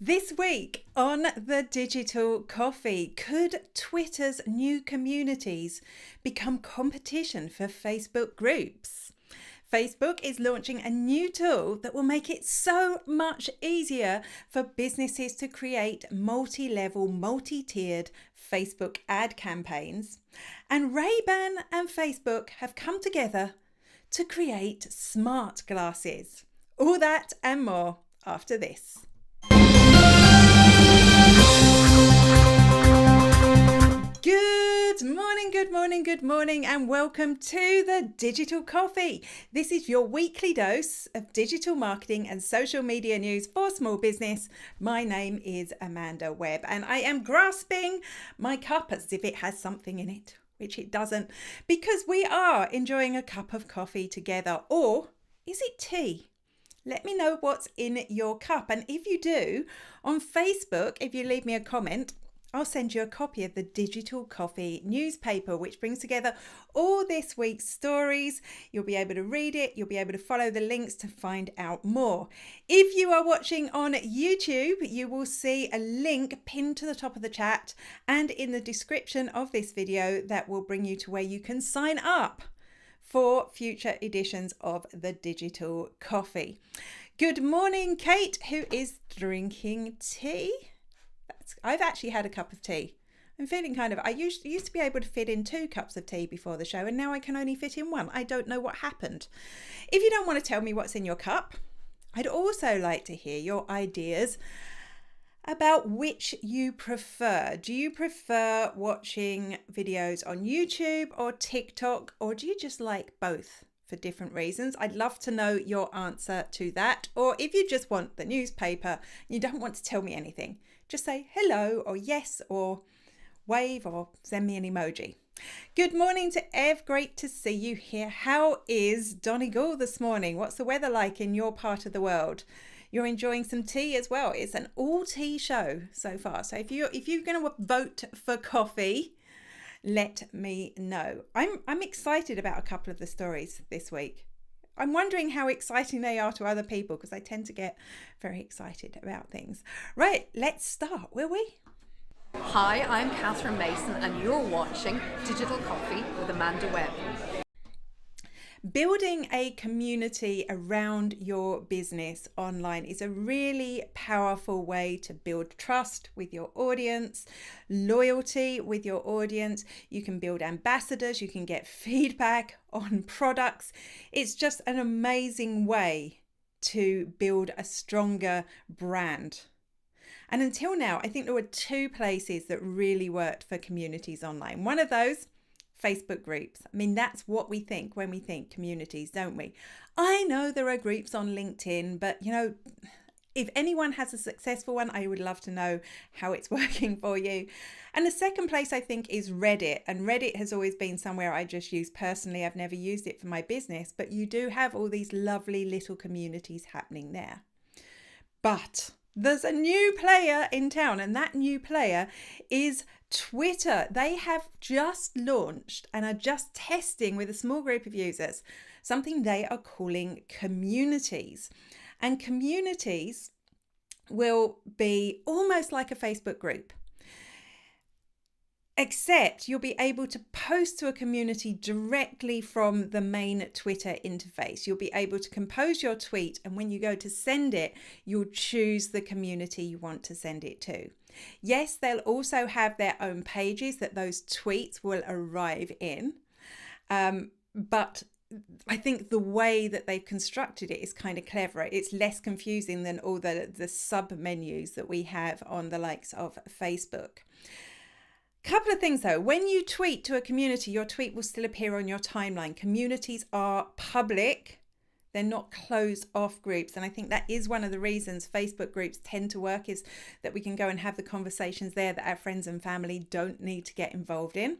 This week on the Digital Coffee, could Twitter's new communities become competition for Facebook groups? Facebook is launching a new tool that will make it so much easier for businesses to create multi-level, multi-tiered Facebook ad campaigns. And Ray-Ban and Facebook have come together to create smart glasses. All that and more after this. Good morning, and welcome to the Digital Coffee. This is your weekly dose of digital marketing and social media news for small business. My name is Amanda Webb, and I am grasping my cup as if it has something in it, which it doesn't, because we are enjoying a cup of coffee together. Or is it tea? Let me know what's in your cup. And if you do, on Facebook, if you leave me a comment, I'll send you a copy of the Digital Coffee newspaper, which brings together all this week's stories. You'll be able to read it. You'll be able to follow the links to find out more. If you are watching on YouTube, you will see a link pinned to the top of the chat and in the description of this video that will bring you to where you can sign up for future editions of the Digital Coffee. Good morning, Kate, who is drinking tea. I've actually had a cup of tea. I'm feeling I used to be able to fit in 2 cups of tea before the show, and now I can only fit in 1. I don't know what happened. If you don't want to tell me what's in your cup, I'd also like to hear your ideas about which you prefer. Do you prefer watching videos on YouTube or TikTok, or do you just like both for different reasons? I'd love to know your answer to that. Or if you just want the newspaper and you don't want to tell me anything, just say hello or yes or wave or send me an emoji. Good morning to Ev. Great to see you here. How is Donegal this morning? What's the weather like in your part of the world? You're enjoying some tea as well. It's an all tea show so far. So if you're going to vote for coffee, let me know. I'm excited about a couple of the stories this week. I'm wondering how exciting they are to other people, because I tend to get very excited about things. Right, let's start, will we? Hi, I'm Catherine Mason, and you're watching Digital Coffee with Amanda Webb. Building a community around your business online is a really powerful way to build trust with your audience, loyalty with your audience. You can build ambassadors, you can get feedback on products. It's just an amazing way to build a stronger brand. And until now, I think there were 2 places that really worked for communities online. One of those, Facebook groups. I mean, that's what we think when we think communities, don't we? I know there are groups on LinkedIn, but if anyone has a successful one, I would love to know how it's working for you. And the second place I think is Reddit. And Reddit has always been somewhere I just use personally. I've never used it for my business, but you do have all these lovely little communities happening there. But there's a new player in town, and that new player is Twitter. They have just launched and are just testing with a small group of users something they are calling communities. And communities will be almost like a Facebook group, except you'll be able to post to a community directly from the main Twitter interface. You'll be able to compose your tweet, and when you go to send it, you'll choose the community you want to send it to. Yes, they'll also have their own pages that those tweets will arrive in, but I think the way that they've constructed it is kind of clever. It's less confusing than all the sub menus that we have on the likes of Facebook. Couple of things though, when you tweet to a community, your tweet will still appear on your timeline. Communities are public, they're not closed off groups. And I think that is one of the reasons Facebook groups tend to work, is that we can go and have the conversations there that our friends and family don't need to get involved in.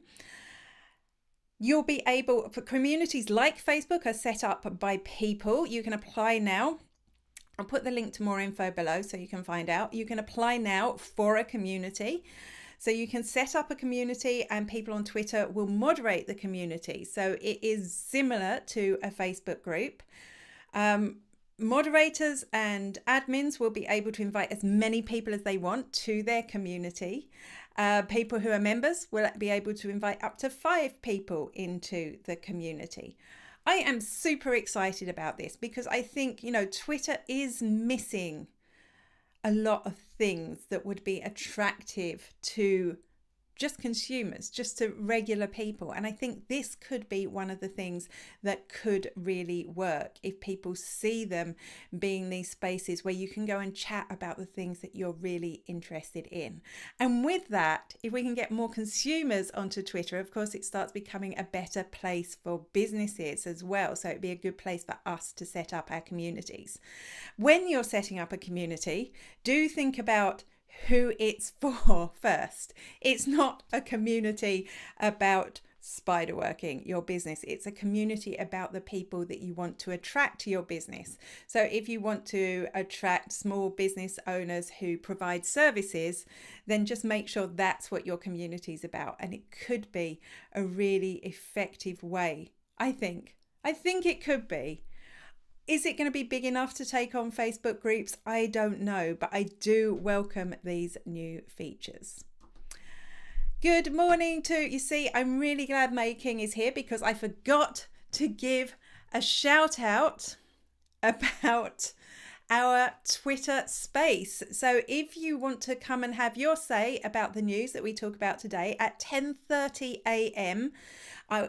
You'll be able, for communities like Facebook are set up by people, you can apply now. I'll put the link to more info below so you can find out. You can apply now for a community. So you can set up a community and people on Twitter will moderate the community. So it is similar to a Facebook group. Moderators and admins will be able to invite as many people as they want to their community. People who are members will be able to invite up to 5 people into the community. I am super excited about this because I think, Twitter is missing a lot of things that would be attractive to just consumers, just to regular people. And I think this could be one of the things that could really work if people see them being these spaces where you can go and chat about the things that you're really interested in. And with that, if we can get more consumers onto Twitter, of course, it starts becoming a better place for businesses as well. So it'd be a good place for us to set up our communities. When you're setting up a community, do think about who it's for first. It's not a community about spider working your business. It's a community about the people that you want to attract to your business. So if you want to attract small business owners who provide services, then just make sure that's what your community is about. And it could be a really effective way. I think it could be. Is it going to be big enough to take on Facebook groups? I don't know, but I do welcome these new features. Good morning you see, I'm really glad Making is here because I forgot to give a shout out about our Twitter space. So if you want to come and have your say about the news that we talk about today at 10:30 a.m.,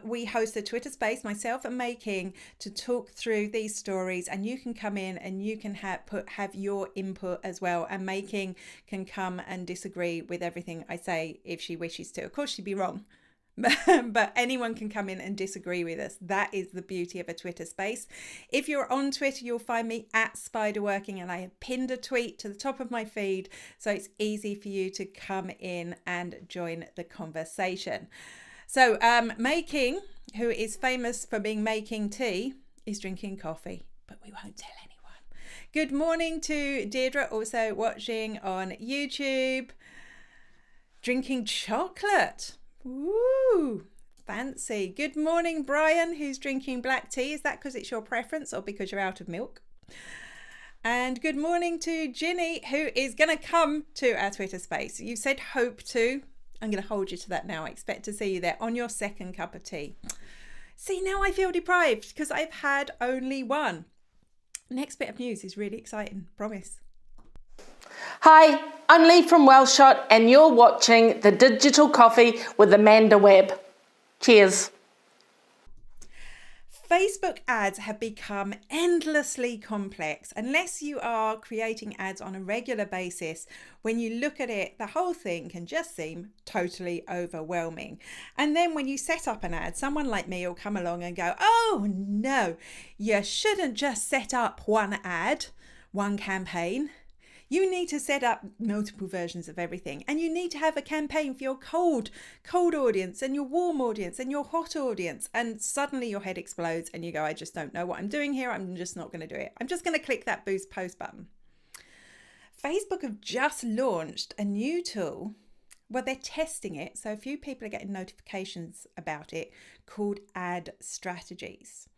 we host a Twitter space, myself and Making, to talk through these stories, and you can come in and you can have your input as well, and Making can come and disagree with everything I say if she wishes to. Of course, she'd be wrong. But anyone can come in and disagree with us. That is the beauty of a Twitter space. If you're on Twitter, you'll find me at Spiderworking, and I have pinned a tweet to the top of my feed, so it's easy for you to come in and join the conversation. So Making, who is famous for being making tea, is drinking coffee, but we won't tell anyone. Good morning to Deirdre, also watching on YouTube, drinking chocolate. Ooh, fancy. Good morning, Brian, who's drinking black tea. Is that because it's your preference or because you're out of milk? And good morning to Ginny, who is going to come to our Twitter space. You said hope to. I'm going to hold you to that now. I expect to see you there on your second cup of tea. See, now I feel deprived because I've had only one. Next bit of news is really exciting, promise. Hi, I'm Lee from Wellshot, and you're watching The Digital Coffee with Amanda Webb. Cheers. Facebook ads have become endlessly complex. Unless you are creating ads on a regular basis, when you look at it, the whole thing can just seem totally overwhelming. And then when you set up an ad, someone like me will come along and go, oh no, you shouldn't just set up one ad, one campaign. You need to set up multiple versions of everything, and you need to have a campaign for your cold audience and your warm audience and your hot audience. And suddenly your head explodes and you go, I just don't know what I'm doing here. I'm just not going to do it. I'm just going to click that boost post button. Facebook have just launched a new tool. Well, they're testing it. So a few people are getting notifications about it, called ad strategies.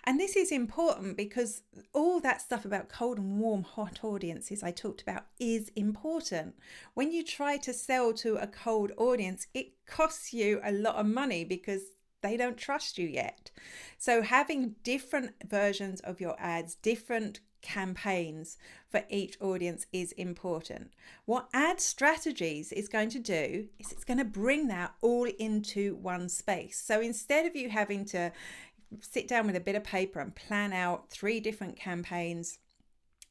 And this is important because all that stuff about cold and warm, hot audiences I talked about is important. When you try to sell to a cold audience, it costs you a lot of money because they don't trust you yet. So having different versions of your ads, different campaigns for each audience is important. What ad strategies is going to do is it's going to bring that all into one space. So instead of you having to sit down with a bit of paper and plan out 3 different campaigns,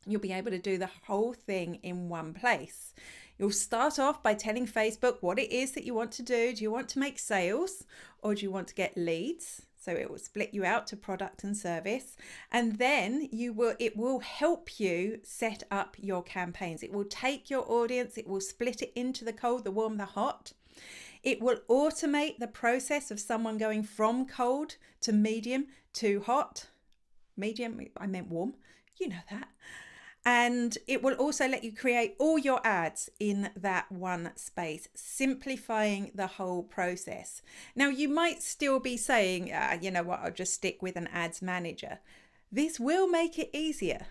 you'll be able to do the whole thing in one place. You'll start off by telling Facebook what it is that you want to do. Do you want to make sales or do you want to get leads? So it will split you out to product and service, and then it will help you set up your campaigns. It will take your audience, it will split it into the cold, the warm, the hot. It will automate the process of someone going from cold to medium to hot. Medium, I meant warm, you know that. And it will also let you create all your ads in that one space, simplifying the whole process. Now, you might still be saying, you know what, I'll just stick with an ads manager. This will make it easier.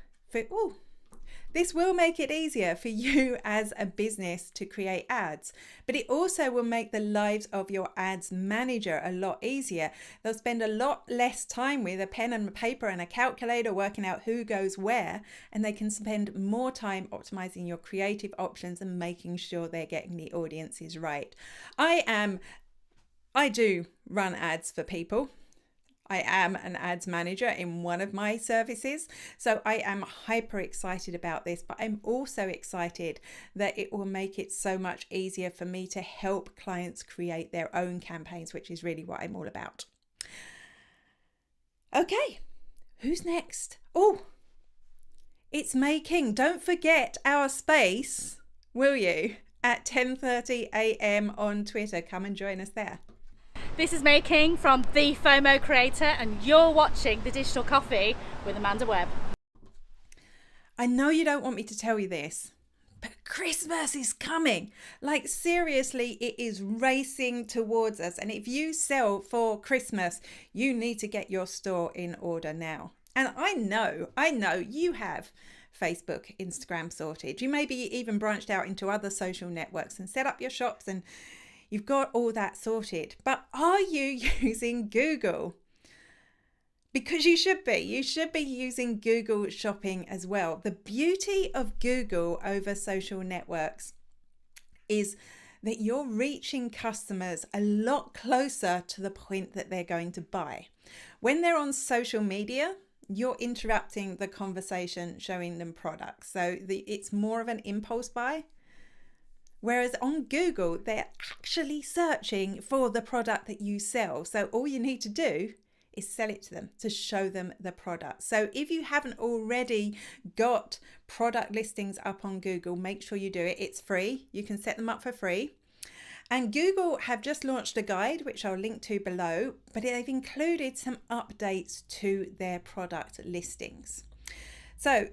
This will make it easier for you as a business to create ads, but it also will make the lives of your ads manager a lot easier. They'll spend a lot less time with a pen and paper and a calculator working out who goes where, and they can spend more time optimizing your creative options and making sure they're getting the audiences right. I do run ads for people. I am an ads manager in one of my services, so I am hyper excited about this, but I'm also excited that it will make it so much easier for me to help clients create their own campaigns, which is really what I'm all about. Okay, who's next? Oh, it's May King. Don't forget our space, will you? At 10:30 a.m. on Twitter. Come and join us there. This is May King from The FOMO Creator, and you're watching The Digital Coffee with Amanda Webb. I know you don't want me to tell you this, but Christmas is coming. Like, seriously, it is racing towards us. And if you sell for Christmas, you need to get your store in order now. And I know you have Facebook, Instagram sorted. You maybe even branched out into other social networks and set up your shops, and you've got all that sorted. But are you using Google? Because you should be. You should be using Google Shopping as well. The beauty of Google over social networks is that you're reaching customers a lot closer to the point that they're going to buy. When they're on social media, you're interrupting the conversation, showing them products. So it's more of an impulse buy. Whereas on Google, they're actually searching for the product that you sell. So all you need to do is sell it to them, to show them the product. So if you haven't already got product listings up on Google, make sure you do it. It's free. You can set them up for free. And Google have just launched a guide, which I'll link to below, but they've included some updates to their product listings. So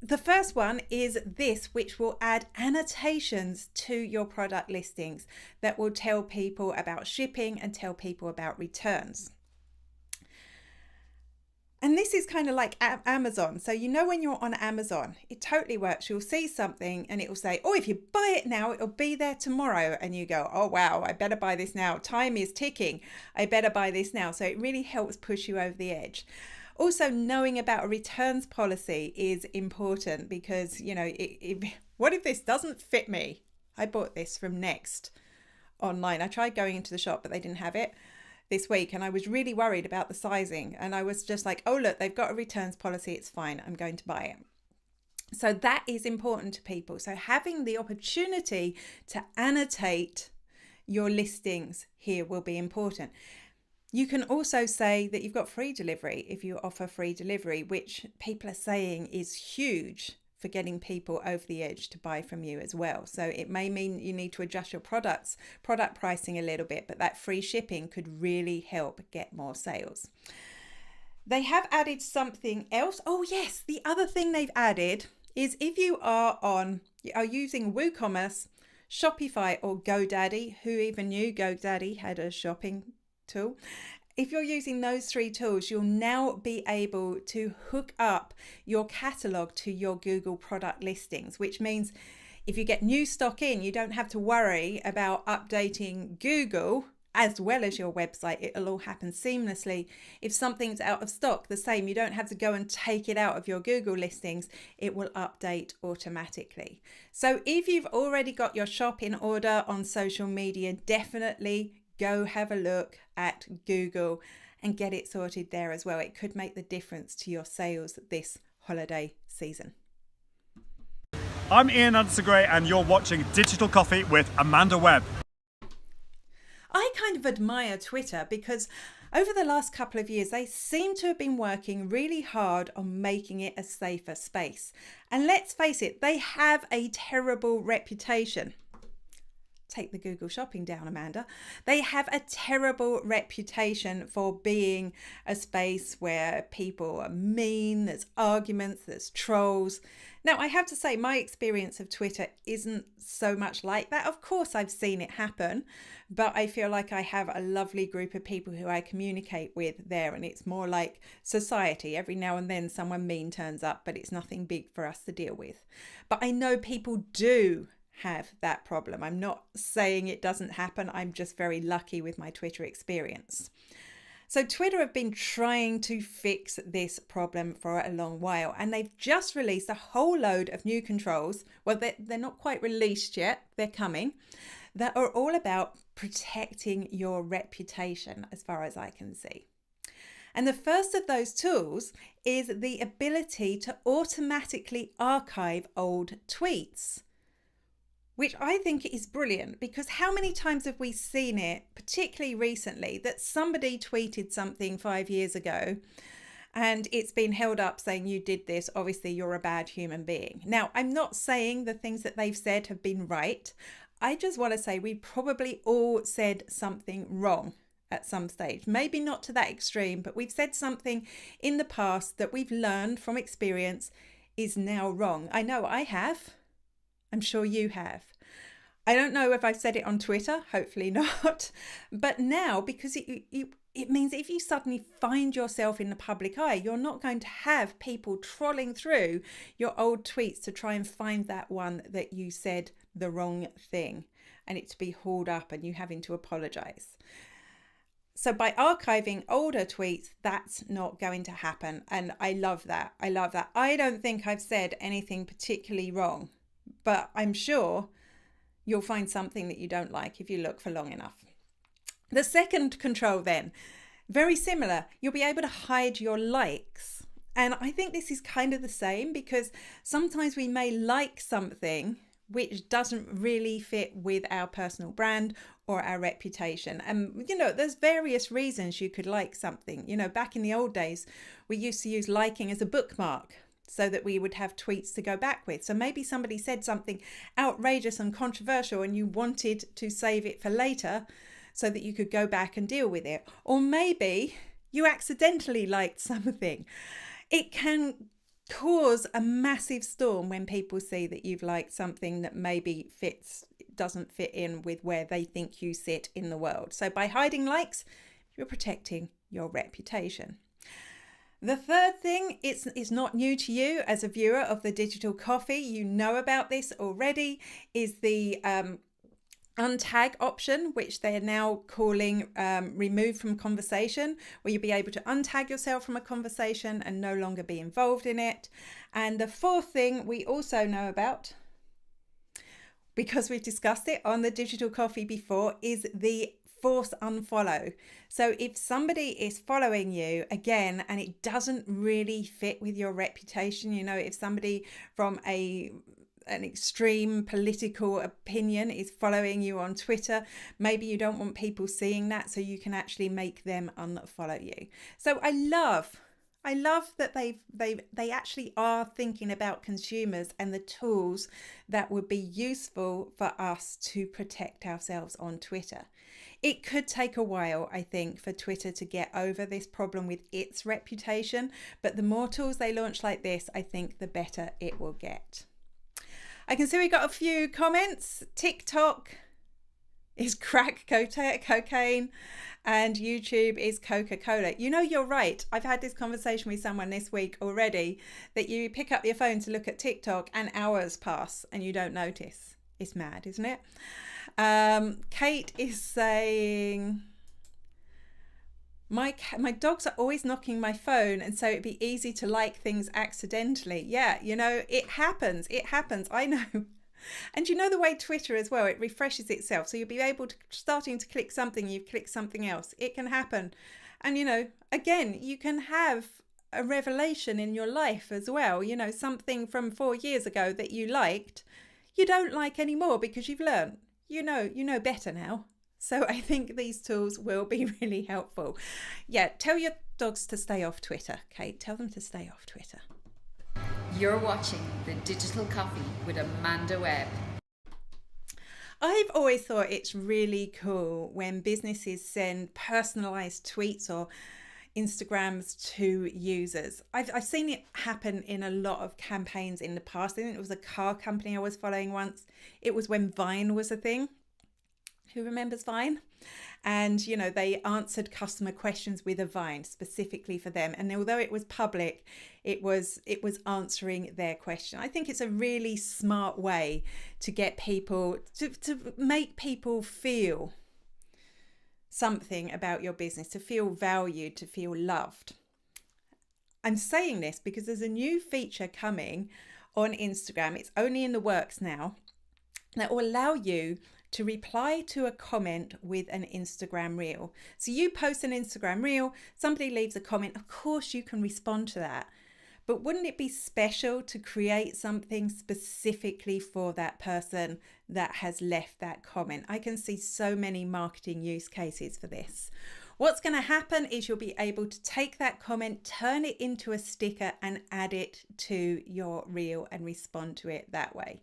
the first one is this, which will add annotations to your product listings that will tell people about shipping and tell people about returns. And this is kind of like Amazon. So you know when you're on Amazon, it totally works. You'll see something and it will say, oh, if you buy it now, it'll be there tomorrow. And you go, oh, wow, I better buy this now. Time is ticking. I better buy this now. So it really helps push you over the edge. Also, knowing about a returns policy is important because, you know, what if this doesn't fit me? I bought this from Next online. I tried going into the shop, but they didn't have it this week. And I was really worried about the sizing. And I was just like, oh, look, they've got a returns policy. It's fine. I'm going to buy it. So that is important to people. So having the opportunity to annotate your listings here will be important. You can also say that you've got free delivery if you offer free delivery, which people are saying is huge for getting people over the edge to buy from you as well. So it may mean you need to adjust your product pricing a little bit, but that free shipping could really help get more sales. They have added something else. Oh yes, the other thing they've added is if you are using WooCommerce, Shopify or GoDaddy, who even knew GoDaddy had a shopping tool. If you're using those three tools, you'll now be able to hook up your catalog to your Google product listings, which means if you get new stock in, you don't have to worry about updating Google as well as your website. It'll all happen seamlessly. If something's out of stock, the same. You don't have to go and take it out of your Google listings. It will update automatically. So if you've already got your shop in order on social media, definitely go have a look at Google and get it sorted there as well. It could make the difference to your sales this holiday season. I'm Ian Anderson-Gray and you're watching Digital Coffee with Amanda Webb. I kind of admire Twitter because over the last couple of years, they seem to have been working really hard on making it a safer space. And let's face it, they have a terrible reputation. take the Google shopping down, Amanda. They have a terrible reputation for being a space where people are mean, there's arguments, there's trolls. Now, I have to say, my experience of Twitter isn't so much like that. Of course, I've seen it happen, but I feel like I have a lovely group of people who I communicate with there, and it's more like society. Every now and then someone mean turns up, but it's nothing big for us to deal with. But I know people do have that problem. I'm not saying it doesn't happen. I'm just very lucky with my Twitter experience. So Twitter have been trying to fix this problem for a long while, and they've just released a whole load of new controls. Well, they're not quite released yet. They're coming. That are all about protecting your reputation, as far as I can see. And the first of those tools is the ability to automatically archive old tweets, which I think is brilliant, because how many times have we seen it, particularly recently, that somebody tweeted something 5 years ago and it's been held up saying you did this, obviously you're a bad human being. Now, I'm not saying the things that they've said have been right. I just want to say we probably all said something wrong at some stage. Maybe not to that extreme, but we've said something in the past that we've learned from experience is now wrong. I know I have. I'm sure you have. I don't know if I've said it on Twitter, hopefully not. But now, because it means if you suddenly find yourself in the public eye, you're not going to have people trolling through your old tweets to try and find that one that you said the wrong thing and it to be hauled up and you having to apologize. So by archiving older tweets, that's not going to happen. And I love that. I love that. I don't think I've said anything particularly wrong, but I'm sure you'll find something that you don't like if you look for long enough. The second control then, very similar. You'll be able to hide your likes. And I think this is kind of the same, because sometimes we may like something which doesn't really fit with our personal brand or our reputation. And, there's various reasons you could like something. Back in the old days, we used to use liking as a bookmark so that we would have tweets to go back with. So maybe somebody said something outrageous and controversial and you wanted to save it for later so that you could go back and deal with it. Or maybe you accidentally liked something. It can cause a massive storm when people see that you've liked something that maybe doesn't fit in with where they think you sit in the world. So by hiding likes, you're protecting your reputation. The third thing is not new to you as a viewer of the Digital Coffee. You know about this already, is the untag option, which they're now calling remove from conversation, where you'll be able to untag yourself from a conversation and no longer be involved in it. And the fourth thing we also know about, because we've discussed it on the Digital Coffee before, is the force unfollow. So if somebody is following you again and it doesn't really fit with your reputation, if somebody from an extreme political opinion is following you on Twitter, maybe you don't want people seeing that, so you can actually make them unfollow you. So I love that they actually are thinking about consumers and the tools that would be useful for us to protect ourselves on Twitter. It could take a while, I think, for Twitter to get over this problem with its reputation, but the more tools they launch like this, I think the better it will get. I can see we got a few comments. TikTok is crack cocaine and YouTube is Coca-Cola. You're right. I've had this conversation with someone this week already, that you pick up your phone to look at TikTok and hours pass and you don't notice. It's mad, isn't it? Kate is saying, my dogs are always knocking my phone, and so it'd be easy to like things accidentally. Yeah, it happens. I know. And the way Twitter as well, it refreshes itself. So you'll be able to, starting to click something, you've clicked something else. It can happen. And, again, you can have a revelation in your life as well. Something from 4 years ago that you liked, you don't like anymore because you've learned. You know better now. So I think these tools will be really helpful. Yeah, tell your dogs to stay off Twitter, Kate. Tell them to stay off Twitter. You're watching the Digital Coffee with Amanda Webb. I've always thought it's really cool when businesses send personalized tweets or Instagrams to users. I've seen it happen in a lot of campaigns in the past. I think it was a car company I was following once. It was when Vine was a thing. Who remembers Vine? And, you know, they answered customer questions with a Vine specifically for them. And although it was public, it was answering their question. I think it's a really smart way to get people, to make people feel something about your business, to feel valued, to feel loved. I'm saying this because there's a new feature coming on Instagram. It's only in the works now, that will allow you to reply to a comment with an Instagram reel. So you post an Instagram reel, somebody leaves a comment, of course you can respond to that. But wouldn't it be special to create something specifically for that person that has left that comment? I can see so many marketing use cases for this. What's going to happen is you'll be able to take that comment, turn it into a sticker and add it to your reel and respond to it that way.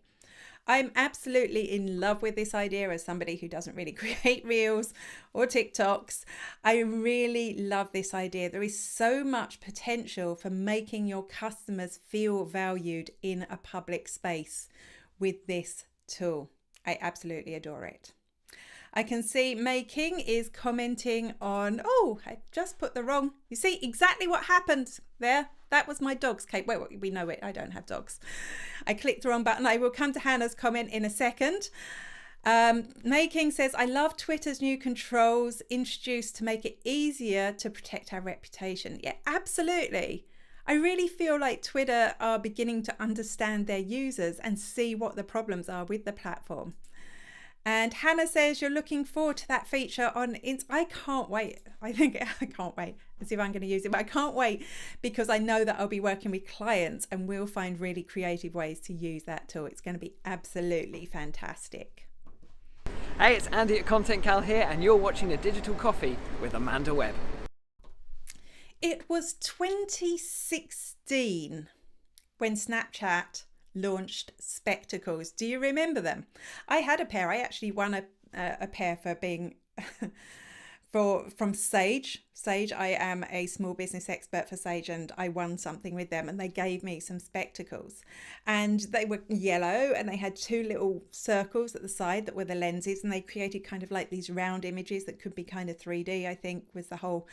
I'm absolutely in love with this idea as somebody who doesn't really create reels or TikToks. I really love this idea. There is so much potential for making your customers feel valued in a public space with this tool. I absolutely adore it. I can see May King is commenting on, oh, I just put the wrong, you see exactly what happened there. That was my dog's cape. Well, we know it. I don't have dogs. I clicked the wrong button. I will come to Hannah's comment in a second. May King says, I love Twitter's new controls introduced to make it easier to protect our reputation. Yeah, absolutely. I really feel like Twitter are beginning to understand their users and see what the problems are with the platform. And Hannah says you're looking forward to that feature on I can't wait. I can't wait to see if I'm going to use it, but I can't wait because I know that I'll be working with clients and we'll find really creative ways to use that tool. It's going to be absolutely fantastic. Hey, it's Andy at Content Cal here, and you're watching The Digital Coffee with Amanda Webb. It was 2016 when Snapchat launched spectacles. Do you remember them? I had a pair. I actually won a pair for being from Sage. I am a small business expert for Sage, and I won something with them, and they gave me some spectacles, and they were yellow and they had two little circles at the side that were the lenses, and they created kind of like these round images that could be kind of 3D, I think was the whole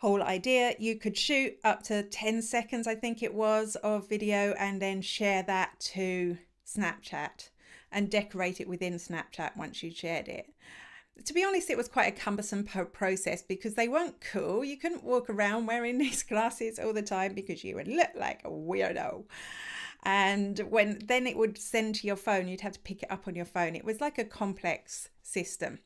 idea. You could shoot up to 10 seconds, I think it was, of video and then share that to Snapchat and decorate it within Snapchat once you shared it. To be honest, it was quite a cumbersome process because they weren't cool. You couldn't walk around wearing these glasses all the time because you would look like a weirdo. And then it would send to your phone, you'd have to pick it up on your phone. It was like a complex system.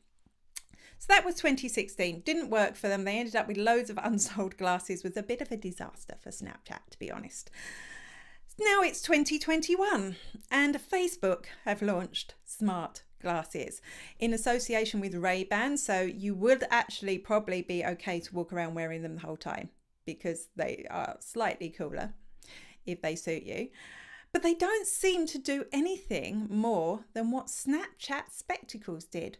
So that was 2016. Didn't work for them. They ended up with loads of unsold glasses. It was a bit of a disaster for Snapchat, to be honest. Now it's 2021 and Facebook have launched smart glasses in association with Ray-Ban. So you would actually probably be okay to walk around wearing them the whole time because they are slightly cooler if they suit you. But they don't seem to do anything more than what Snapchat spectacles did.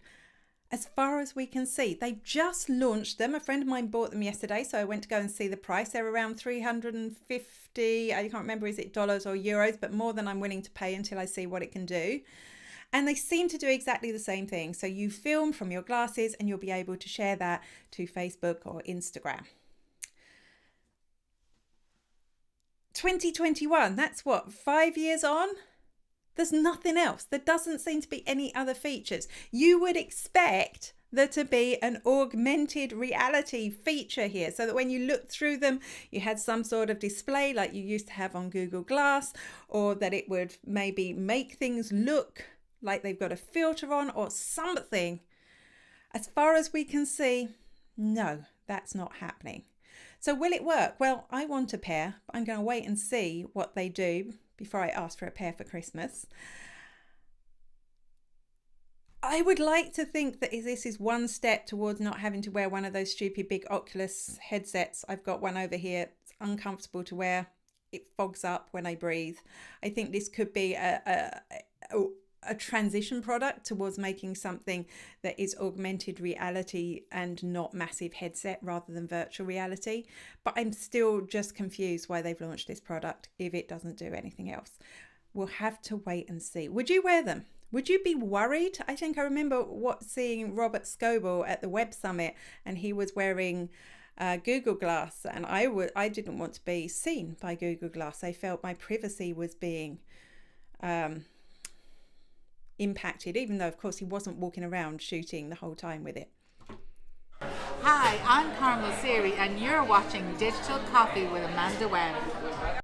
As far as we can see, they've just launched them. A friend of mine bought them yesterday, so I went to go and see the price. They're around 350, I can't remember, is it dollars or euros, but more than I'm willing to pay until I see what it can do. And they seem to do exactly the same thing. So you film from your glasses and you'll be able to share that to Facebook or Instagram. 2021, that's what, 5 years on? There's nothing else. There doesn't seem to be any other features. You would expect there to be an augmented reality feature here so that when you look through them, you had some sort of display like you used to have on Google Glass, or that it would maybe make things look like they've got a filter on or something. As far as we can see, no, that's not happening. So will it work? Well, I want a pair, but I'm going to wait and see what they do before I ask for a pair for Christmas. I would like to think that this is one step towards not having to wear one of those stupid big Oculus headsets. I've got one over here. It's uncomfortable to wear. It fogs up when I breathe. I think this could be a a transition product towards making something that is augmented reality and not massive headset rather than virtual reality. But I'm still just confused why they've launched this product if it doesn't do anything else. We'll have to wait and see. Would you wear them? Would you be worried? I think I remember seeing Robert Scoble at the Webb Summit, and he was wearing Google Glass, and I didn't want to be seen by Google Glass. I felt my privacy was being impacted, even though of course he wasn't walking around shooting the whole time with it. Hi, I'm Carmel Siri and you're watching Digital Coffee with Amanda Webb.